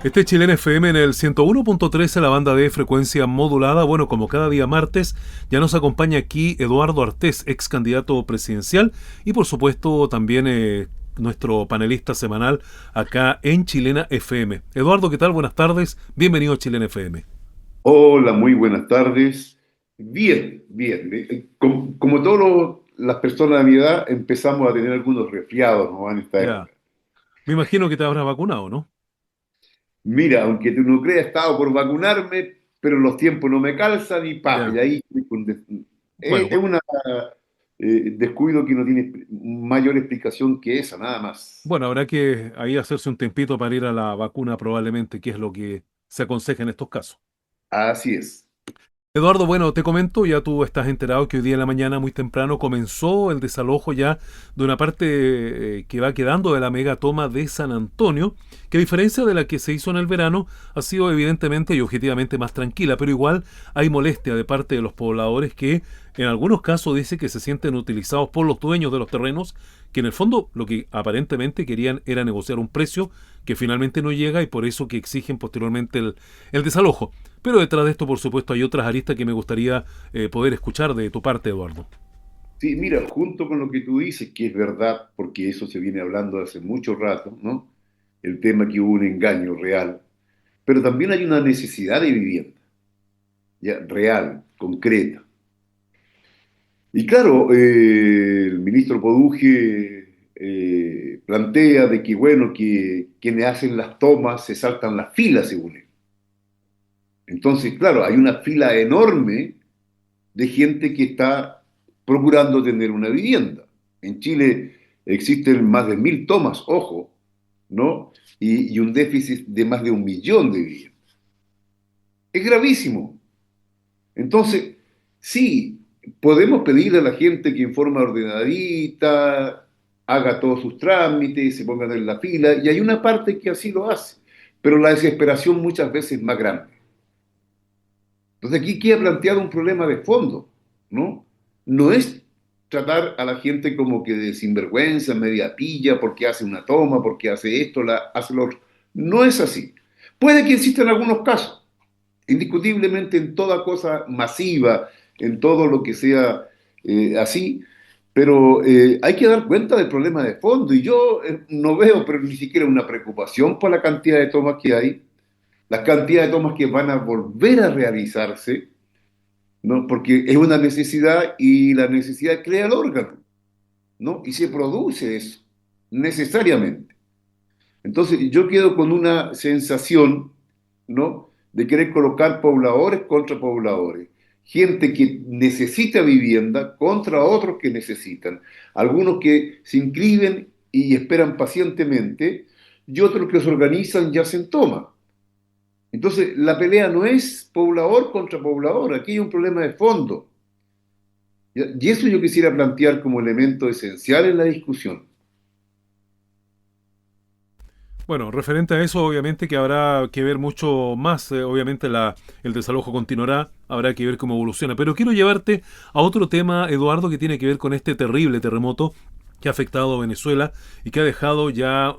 Este es Chilena FM en el 101.13, la banda de frecuencia modulada. Bueno, como cada día martes, ya nos acompaña aquí Eduardo Artés, ex candidato presidencial, y por supuesto también nuestro panelista semanal acá en Chilena FM. Eduardo, ¿qué tal? Buenas tardes. Bienvenido a Chilena FM. Hola, muy buenas tardes. Bien, bien. Como todas las personas de mi edad, empezamos a tener algunos resfriados, ¿no? En esta Ya. época. Me imagino que te habrás vacunado, ¿no? Mira, aunque tú no creas, he estado por vacunarme, pero los tiempos no me calzan y Ya. ahí Bueno, es un descuido que no tiene mayor explicación que esa, nada más. bueno, habrá que ahí hacerse un tempito para ir a la vacuna probablemente, que es lo que se aconseja en estos casos. Así es. Eduardo, bueno, te comento, ya tú estás enterado que hoy día en la mañana muy temprano comenzó el desalojo ya de una parte que va quedando de la megatoma de San Antonio, que a diferencia de la que se hizo en el verano, ha sido evidentemente y objetivamente más tranquila, pero igual hay molestia de parte de los pobladores que en algunos casos dice que se sienten utilizados por los dueños de los terrenos, que en el fondo lo que aparentemente querían era negociar un precio que finalmente no llega y por eso que exigen posteriormente el desalojo. Pero detrás de esto, por supuesto, hay otras aristas que me gustaría poder escuchar de tu parte, Eduardo. Sí, mira, junto con lo que tú dices, que es verdad, porque eso se viene hablando hace mucho rato, ¿no? El tema que hubo un engaño real, pero también hay una necesidad de vivienda, ya, real, concreta. Y claro, el ministro Poduje plantea de que, bueno, que quienes hacen las tomas se saltan las filas, según él. Entonces, claro, hay una fila enorme de gente que está procurando tener una vivienda. En Chile existen más de 1.000 tomas, ojo, ¿no? Y un déficit de más de 1 millón de viviendas. Es gravísimo. Entonces, sí, podemos pedirle a la gente que en forma ordenadita haga todos sus trámites, se pongan en la fila, y hay una parte que así lo hace, pero la desesperación muchas veces es más grande. Entonces aquí queda planteado un problema de fondo, ¿no? No es tratar a la gente como que de sinvergüenza, media pilla, porque hace una toma, porque hace esto, hace lo otro. No es así. Puede que existan algunos casos, indiscutiblemente en toda cosa masiva, en todo lo que sea así, pero hay que dar cuenta del problema de fondo. Y yo no veo, pero ni siquiera una preocupación por la cantidad de tomas que hay, la cantidad de tomas que van a volver a realizarse, ¿no? Porque es una necesidad y la necesidad crea el órgano, ¿no? Y se produce eso, necesariamente. Entonces yo quedo con una sensación, ¿no? De querer colocar pobladores contra pobladores. Gente que necesita vivienda contra otros que necesitan. Algunos que se inscriben y esperan pacientemente y otros que se organizan y hacen toma. Entonces, la pelea no es poblador contra poblador, aquí hay un problema de fondo. Y eso yo quisiera plantear como elemento esencial en la discusión. Bueno, referente a eso, obviamente que habrá que ver mucho más. Obviamente el desalojo continuará, habrá que ver cómo evoluciona. Pero quiero llevarte a otro tema, Eduardo, que tiene que ver con este terrible terremoto que ha afectado a Venezuela y que ha dejado ya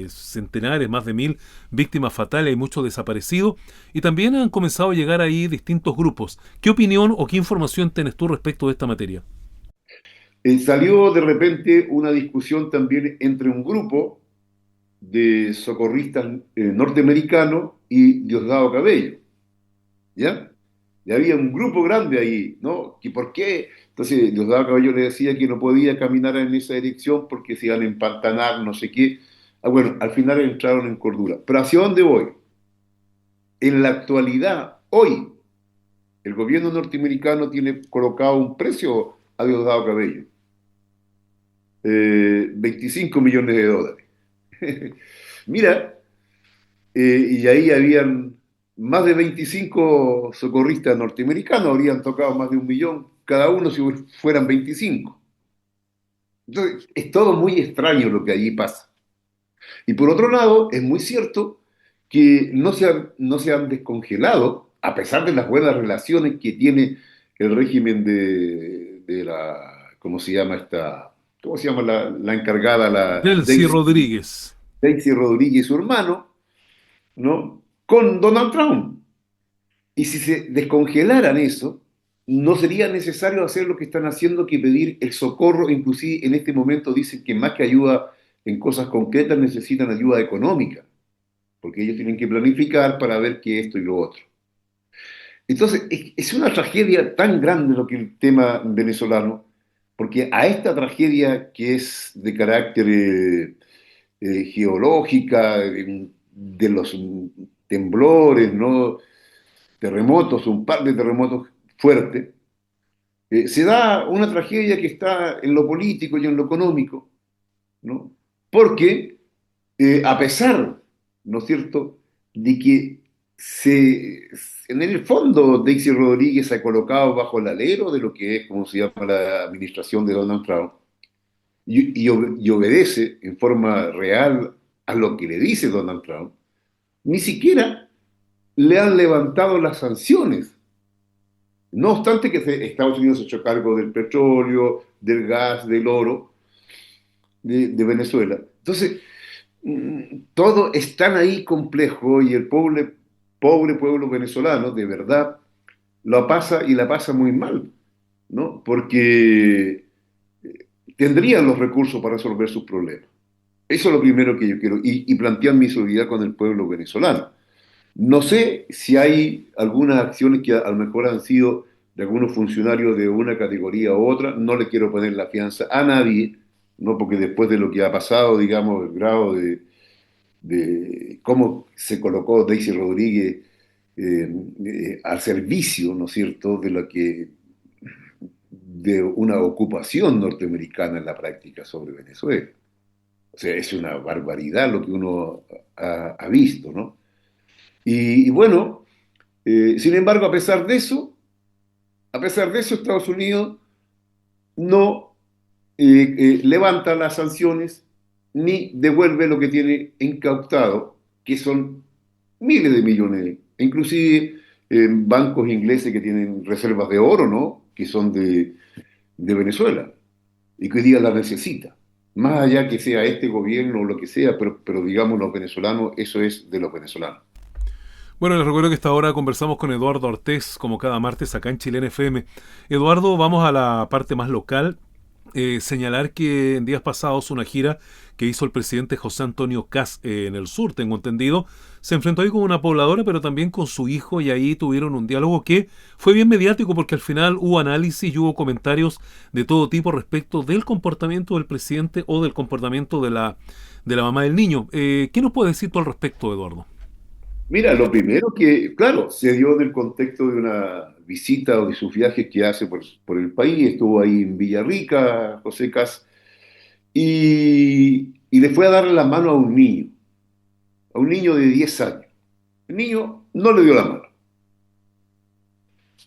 centenares, más de 1.000 víctimas fatales y muchos desaparecidos. Y también han comenzado a llegar ahí distintos grupos. ¿Qué opinión o qué información tienes tú respecto de esta materia? Salió de repente una discusión también entre un grupo de socorristas norteamericanos y Diosdado Cabello, ¿ya? Y había un grupo grande ahí, ¿no? ¿Y por qué? Entonces Diosdado Cabello le decía que no podía caminar en esa dirección porque se iban a empantanar, no sé qué. Ah, bueno, al final entraron en cordura. Pero ¿hacia dónde voy? En la actualidad, hoy, el gobierno norteamericano tiene colocado un precio a Diosdado Cabello, 25 millones de dólares. Mira, y ahí habían más de 25 socorristas norteamericanos, habrían tocado más de 1 millón, cada uno si fueran 25. Entonces, es todo muy extraño lo que allí pasa. Y por otro lado, es muy cierto que no se han descongelado, a pesar de las buenas relaciones que tiene el régimen de la, ¿cómo se llama esta? ¿Cómo se llama la encargada, la Delcy Rodríguez. Daisy Rodríguez, su hermano? ¿no? Con Donald Trump. Y si se descongelaran eso, no sería necesario hacer lo que están haciendo, que pedir el socorro. Inclusive en este momento dicen que más que ayuda en cosas concretas necesitan ayuda económica, porque ellos tienen que planificar para ver qué esto y lo otro. Entonces, es una tragedia tan grande lo que el tema venezolano, porque a esta tragedia que es de carácter geológica, de los temblores, ¿no? Terremotos, un par de terremotos fuertes, se da una tragedia que está en lo político y en lo económico, ¿no? Porque a pesar, ¿no es cierto?, de que en el fondo Daisy Rodríguez se ha colocado bajo el alero de lo que es, como se llama, la administración de Donald Trump, y obedece en forma real a lo que le dice Donald Trump, ni siquiera le han levantado las sanciones. No obstante que Estados Unidos se ha hecho cargo del petróleo, del gas, del oro de Venezuela. Entonces, todo es tan ahí complejo, y el pobre pueblo venezolano, de verdad, lo pasa y la pasa muy mal, ¿no? Porque tendrían los recursos para resolver sus problemas. Eso es lo primero que yo quiero, y plantear mi solidaridad con el pueblo venezolano. No sé si hay algunas acciones que a lo mejor han sido de algunos funcionarios de una categoría u otra. No le quiero poner la fianza a nadie, ¿no? Porque después de lo que ha pasado, digamos, el grado de cómo se colocó Daisy Rodríguez al servicio, ¿no es cierto?, de una ocupación norteamericana en la práctica sobre Venezuela. O sea, es una barbaridad lo que uno ha visto, ¿no? Y bueno, sin embargo, a pesar de eso, Estados Unidos no levanta las sanciones ni devuelve lo que tiene incautado, que son miles de millones, inclusive bancos ingleses que tienen reservas de oro, ¿no? Que son de Venezuela y que hoy día las necesita. Más allá que sea este gobierno o lo que sea, pero digamos los venezolanos, eso es de los venezolanos. Bueno, les recuerdo que esta hora conversamos con Eduardo Ortiz, como cada martes acá en Chilena FM. Eduardo, vamos a la parte más local. Señalar que en días pasados una gira que hizo el presidente José Antonio Kast en el sur, tengo entendido, se enfrentó ahí con una pobladora, pero también con su hijo, y ahí tuvieron un diálogo que fue bien mediático porque al final hubo análisis y hubo comentarios de todo tipo respecto del comportamiento del presidente o del comportamiento de la mamá del niño. ¿Qué nos puedes decir tú al respecto, Eduardo? Mira, lo primero que, claro, se dio en el contexto de una visita o de sus viajes que hace por el país. Estuvo ahí en Villarrica, José Cas, y le fue a darle la mano a un niño de 10 años. El niño no le dio la mano.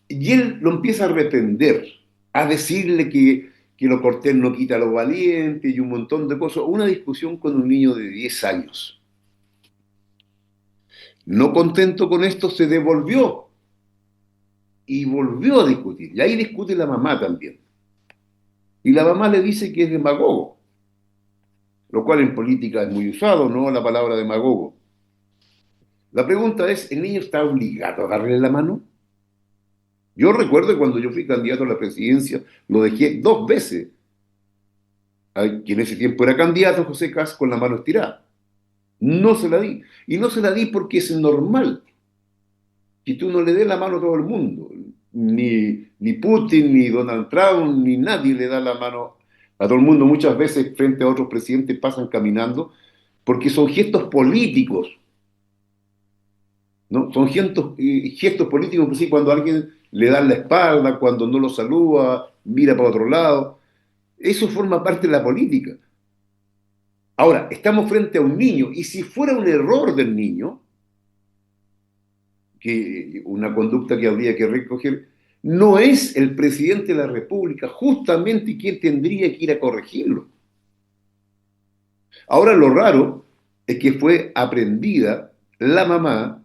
Y él lo empieza a reprender, a decirle que lo cortés no quita lo valiente y un montón de cosas. Una discusión con un niño de 10 años. No contento con esto, se devolvió y volvió a discutir. Y ahí discute la mamá también. Y la mamá le dice que es demagogo, lo cual en política es muy usado, ¿no? La palabra demagogo. La pregunta es, ¿el niño está obligado a darle la mano? Yo recuerdo que cuando yo fui candidato a la presidencia, lo dejé 2 veces, que en ese tiempo era candidato, José Cas, con la mano estirada. No se la di. Y no se la di porque es normal que tú no le des la mano a todo el mundo. Ni Putin, ni Donald Trump, ni nadie le da la mano a todo el mundo. Muchas veces frente a otros presidentes pasan caminando porque son gestos políticos, ¿no? Son gestos políticos, pues sí, cuando alguien le da la espalda, cuando no lo saluda, mira para otro lado. Eso forma parte de la política. Ahora, estamos frente a un niño, y si fuera un error del niño, que una conducta que habría que recoger, no es el presidente de la República justamente quien tendría que ir a corregirlo. Ahora, lo raro es que fue aprendida la mamá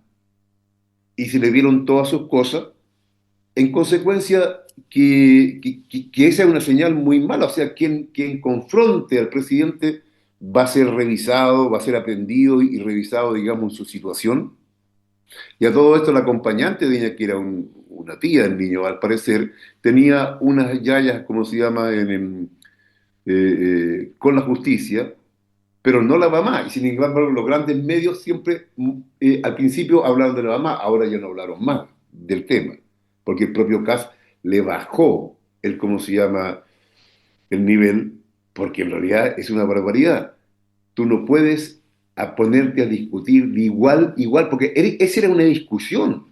y se le vieron todas sus cosas. En consecuencia, que esa es una señal muy mala. O sea, quien confronte al presidente va a ser revisado, va a ser aprendido y revisado, digamos, en su situación. Y a todo esto, la acompañante de ella, que era una tía del niño, al parecer, tenía unas yayas, como se llama, con la justicia, pero no la mamá. Y sin embargo, los grandes medios siempre, al principio hablaron de la mamá, ahora ya no hablaron más del tema, porque el propio Kass le bajó ¿cómo se llama?, el nivel, porque en realidad es una barbaridad. Tú no puedes ponerte a discutir de igual, porque esa era una discusión.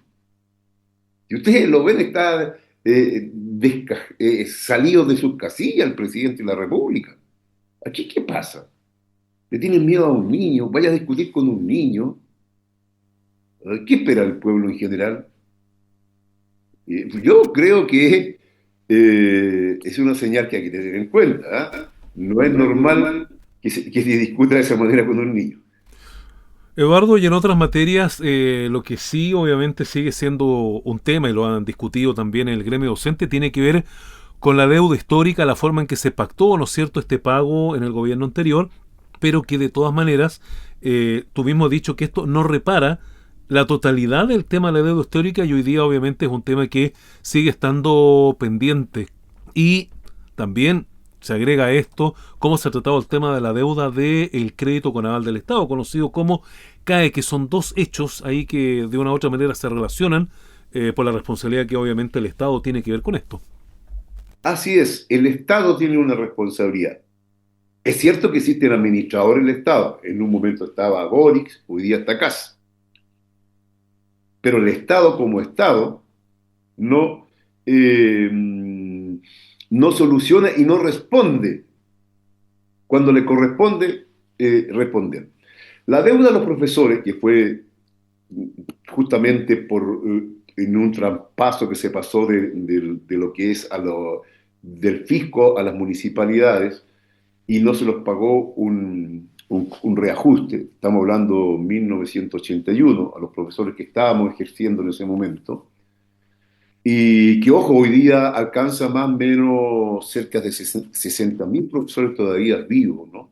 Y ustedes lo ven, está salido de sus casillas el presidente de la República. ¿Aquí qué pasa? ¿Le tienen miedo a un niño? Vaya a discutir con un niño. ¿Qué espera el pueblo en general? Yo creo que es una señal que hay que tener en cuenta. ¿Ah? No es No es normal normal. que se discuta de esa manera con un niño. Eduardo, y en otras materias, lo que sí obviamente sigue siendo un tema, y lo han discutido también en el gremio docente, tiene que ver con la deuda histórica, la forma en que se pactó, ¿no es cierto?, este pago en el gobierno anterior, pero que de todas maneras, tú mismo has dicho que esto no repara la totalidad del tema de la deuda histórica, y hoy día obviamente es un tema que sigue estando pendiente. Y también se agrega a esto cómo se ha tratado el tema de la deuda del crédito con aval del Estado, conocido como CAE, que son dos hechos ahí que de una u otra manera se relacionan por la responsabilidad que obviamente el Estado tiene que ver con esto. Así es, el Estado tiene una responsabilidad. Es cierto que existen administradores del Estado. En un momento estaba Boric, hoy día está Kast. Pero el Estado como Estado no, no soluciona y no responde cuando le corresponde responder. La deuda de los profesores, que fue justamente en un traspaso que se pasó de lo que es del fisco a las municipalidades, y no se los pagó un reajuste, estamos hablando 1981, a los profesores que estábamos ejerciendo en ese momento, y que, ojo, hoy día alcanza más o menos cerca de 60.000 profesores todavía vivos, ¿no?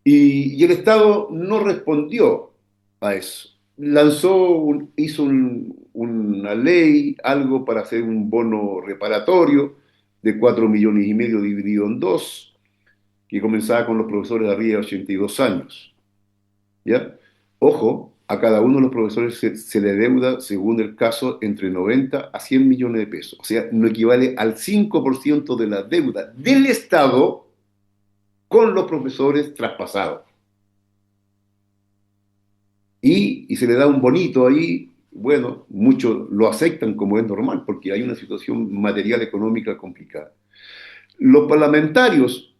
Y el Estado no respondió a eso. Hizo una ley, algo para hacer un bono reparatorio de 4,5 millones dividido en dos, que comenzaba con los profesores de arriba de 82 años. ¿Ya? Ojo, a cada uno de los profesores se le deuda, según el caso, entre 90 a 100 millones de pesos. O sea, no equivale al 5% de la deuda del Estado con los profesores traspasados. Y se le da un bonito ahí, bueno, muchos lo aceptan como es normal, porque hay una situación material económica complicada. Los parlamentarios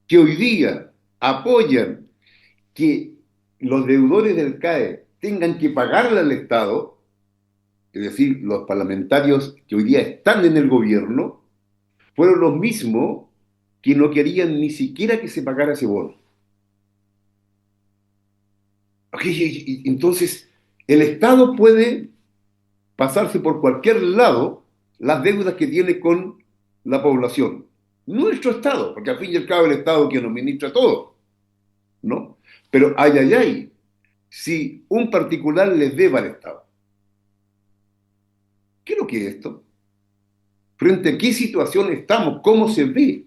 que hoy día apoyan que los deudores del CAE tengan que pagarle al Estado, es decir, los parlamentarios que hoy día están en el gobierno, fueron los mismos que no querían ni siquiera que se pagara ese bono. Ok, entonces, el Estado puede pasarse por cualquier lado las deudas que tiene con la población. Nuestro Estado, porque al fin y al cabo el Estado que nos administra todo, ¿no? Pero ay, si un particular les deba al Estado, ¿qué es lo que es esto? ¿Frente a qué situación estamos? ¿Cómo se ve?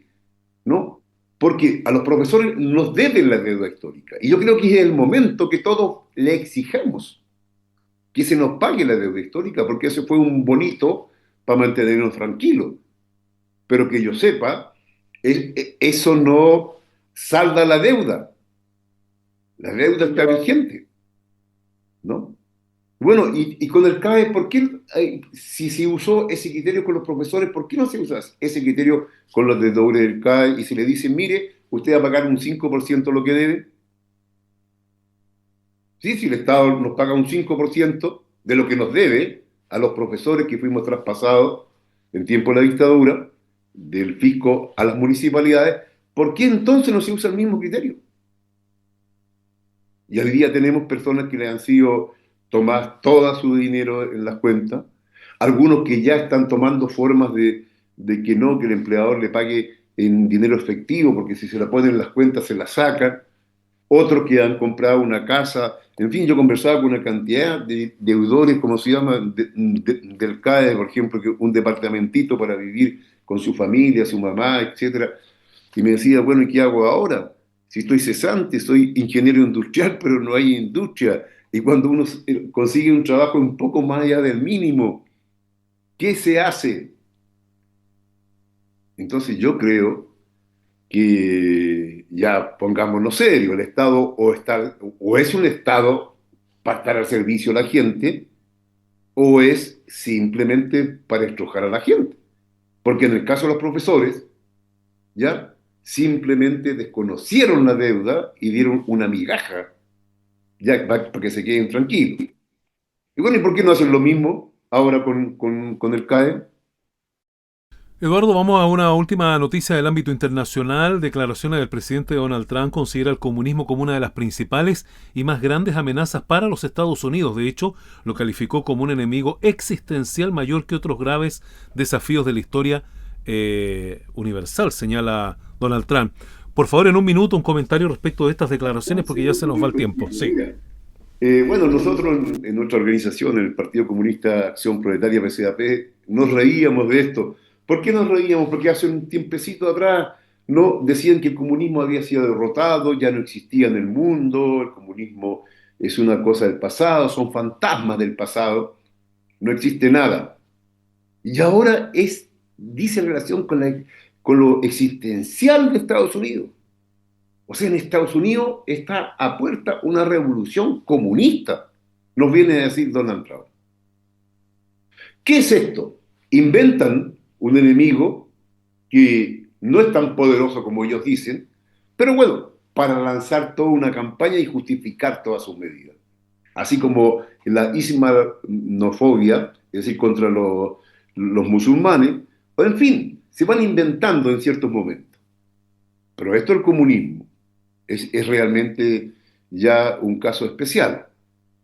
¿No? Porque a los profesores nos deben la deuda histórica. Y yo creo que es el momento que todos le exijamos que se nos pague la deuda histórica, porque ese fue un bonito para mantenernos tranquilos. Pero que yo sepa, eso no salda la deuda. La deuda está vigente, ¿no? Bueno, y con el CAE, ¿por qué, si se usó ese criterio con los profesores, por qué no se usa ese criterio con los deudores del CAE y se le dice, mire, usted va a pagar un 5% lo que debe? Sí, si el Estado nos paga un 5% de lo que nos debe a los profesores que fuimos traspasados en tiempo de la dictadura, del fisco a las municipalidades, ¿por qué entonces no se usa el mismo criterio? Y hoy día tenemos personas que le han sido tomadas todo su dinero en las cuentas, algunos que ya están tomando formas de que no, que el empleador le pague en dinero efectivo, porque si se la ponen en las cuentas se la sacan, otros que han comprado una casa, en fin, yo conversaba con una cantidad de deudores, como se llama, del CAE, por ejemplo, que un departamentito para vivir con su familia, su mamá, etcétera, y me decía, bueno, ¿y qué hago ahora? Si estoy cesante, soy ingeniero industrial, pero no hay industria, y cuando uno consigue un trabajo un poco más allá del mínimo, ¿qué se hace? Entonces yo creo que ya pongámonos serio, el Estado o es un Estado para estar al servicio de la gente, o es simplemente para estrujar a la gente. Porque en el caso de los profesores, ya simplemente desconocieron la deuda y dieron una migaja, ya para que se queden tranquilos. Y bueno, ¿y por qué no hacen lo mismo ahora con el CAE? Eduardo, vamos a una última noticia del ámbito internacional. Declaraciones del presidente Donald Trump considera el comunismo como una de las principales y más grandes amenazas para los Estados Unidos. De hecho, lo calificó como un enemigo existencial mayor que otros graves desafíos de la historia universal, señala Donald Trump. Por favor, en un minuto, un comentario respecto de estas declaraciones, porque ya se nos va el tiempo. Sí. Mira, bueno, nosotros en nuestra organización, en el Partido Comunista Acción Proletaria PCAP, nos reíamos de esto. ¿Por qué nos reíamos? Porque hace un tiempecito atrás no decían que el comunismo había sido derrotado, ya no existía en el mundo, el comunismo es una cosa del pasado, son fantasmas del pasado, no existe nada. Y ahora dice en relación con lo existencial de Estados Unidos. O sea, en Estados Unidos está a puerta una revolución comunista, nos viene a decir Donald Trump. ¿Qué es esto? Inventan un enemigo que no es tan poderoso como ellos dicen, pero bueno, para lanzar toda una campaña y justificar todas sus medidas. Así como la islamofobia, es decir, contra los musulmanes, o en fin, se van inventando en ciertos momentos. Pero esto del comunismo es realmente ya un caso especial.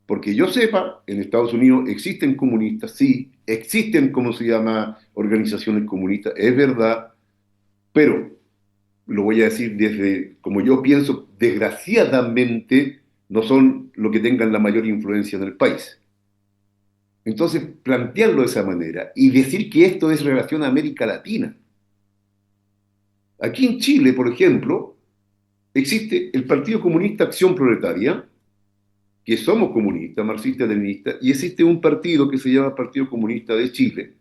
Porque yo sepa, en Estados Unidos existen comunistas, sí, existen, ¿cómo se llama?, organizaciones comunistas, es verdad, pero lo voy a decir desde, como yo pienso, desgraciadamente no son lo que tengan la mayor influencia en el país. Entonces, plantearlo de esa manera y decir que esto es relación a América Latina. Aquí en Chile, por ejemplo, existe el Partido Comunista Acción Proletaria, que somos comunistas, marxistas-leninistas, y existe un partido que se llama Partido Comunista de Chile,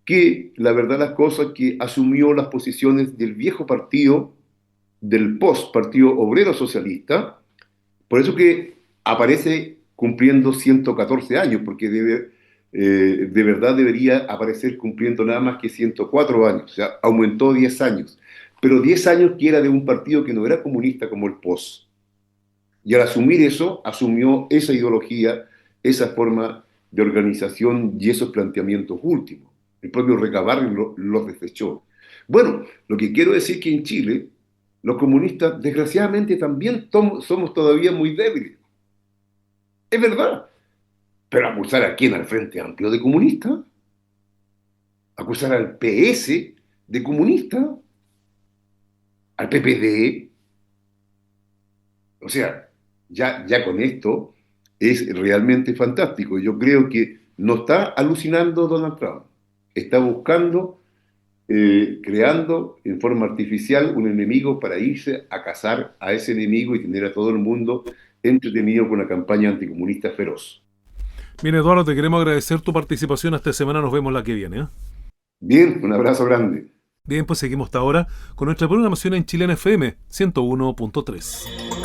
que la verdad las cosas que asumió las posiciones del viejo partido, del post-partido obrero socialista, por eso que aparece cumpliendo 114 años, porque de verdad debería aparecer cumpliendo nada más que 104 años, o sea, aumentó 10 años, pero 10 años que era de un partido que no era comunista como el POS. Y al asumir eso, asumió esa ideología, esa forma de organización y esos planteamientos últimos. El propio Recabarren los desechó. Bueno, lo que quiero decir es que en Chile, los comunistas, desgraciadamente, también somos todavía muy débiles. Es verdad. Pero acusar a quién, al Frente Amplio de comunista, acusar al PS de comunista, al PPD, o sea, ya con esto es realmente fantástico. Yo creo que no está alucinando Donald Trump, está buscando, creando en forma artificial un enemigo para irse a cazar a ese enemigo y tener a todo el mundo entretenido con una campaña anticomunista feroz. Bien, Eduardo, te queremos agradecer tu participación. Esta semana nos vemos la que viene, ¿eh? Bien, un abrazo grande. Bien, pues seguimos hasta ahora con nuestra programación en Chilena FM 101.3.